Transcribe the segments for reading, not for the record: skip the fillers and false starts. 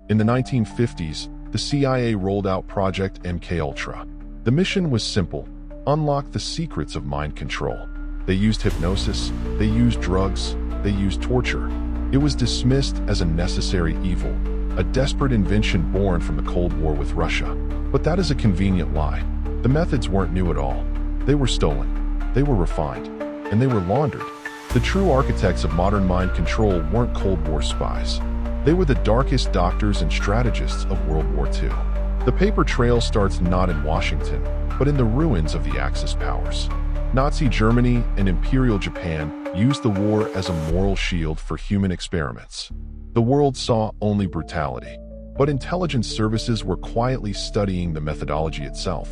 In the 1950s, the CIA rolled out Project MKUltra. The mission was simple: unlock the secrets of mind control. They used hypnosis, they used drugs, they used torture. It was dismissed as a necessary evil, a desperate invention born from the Cold War with Russia. But that is a convenient lie. The methods weren't new at all. They were stolen, they were refined, and they were laundered. The true architects of modern mind control weren't Cold War spies. They were the darkest doctors and strategists of World War II. The paper trail starts not in Washington, but in the ruins of the Axis powers. Nazi Germany and Imperial Japan used the war as a moral shield for human experiments. The world saw only brutality, but intelligence services were quietly studying the methodology itself.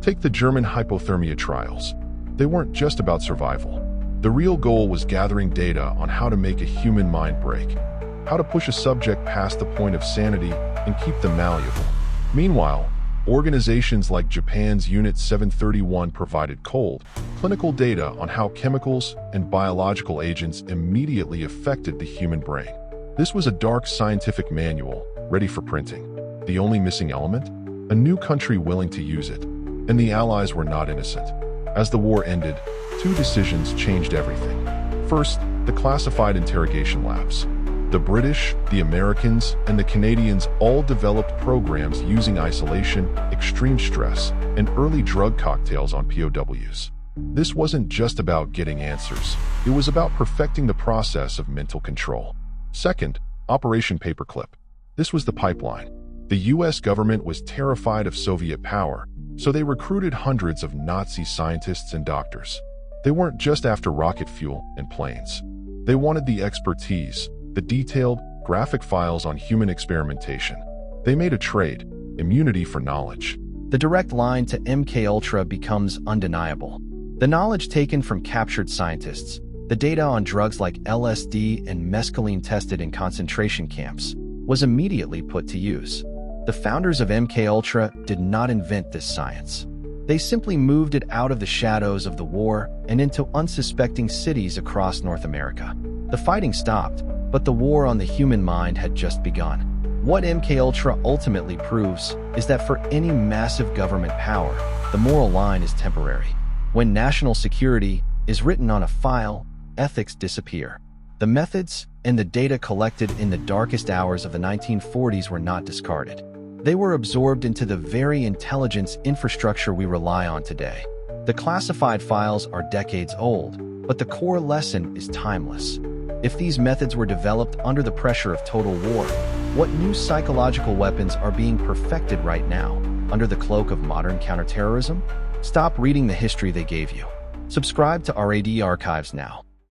Take the German hypothermia trials. They weren't just about survival. The real goal was gathering data on how to make a human mind break, how to push a subject past the point of sanity and keep them malleable. Meanwhile, organizations like Japan's Unit 731 provided cold, clinical data on how chemicals and biological agents immediately affected the human brain. This was a dark scientific manual, ready for printing. The only missing element? A new country willing to use it. And the Allies were not innocent. As the war ended, two decisions changed everything. First, the classified interrogation labs. The British, the Americans, and the Canadians all developed programs using isolation, extreme stress, and early drug cocktails on POWs. This wasn't just about getting answers. It was about perfecting the process of mental control. Second, Operation Paperclip. This was the pipeline. The US government was terrified of Soviet power, so they recruited hundreds of Nazi scientists and doctors. They weren't just after rocket fuel and planes. They wanted the expertise, the detailed, graphic files on human experimentation. They made a trade: immunity for knowledge. The direct line to MKUltra becomes undeniable. The knowledge taken from captured scientists, the data on drugs like LSD and mescaline tested in concentration camps, was immediately put to use. The founders of MKUltra did not invent this science. They simply moved it out of the shadows of the war and into unsuspecting cities across North America. The fighting stopped, but the war on the human mind had just begun. What MKUltra ultimately proves is that for any massive government power, the moral line is temporary. When national security is written on a file, ethics disappear. The methods and the data collected in the darkest hours of the 1940s were not discarded. They were absorbed into the very intelligence infrastructure we rely on today. The classified files are decades old, but the core lesson is timeless. If these methods were developed under the pressure of total war, what new psychological weapons are being perfected right now, under the cloak of modern counterterrorism? Stop reading the history they gave you. Subscribe to RAD Archives now.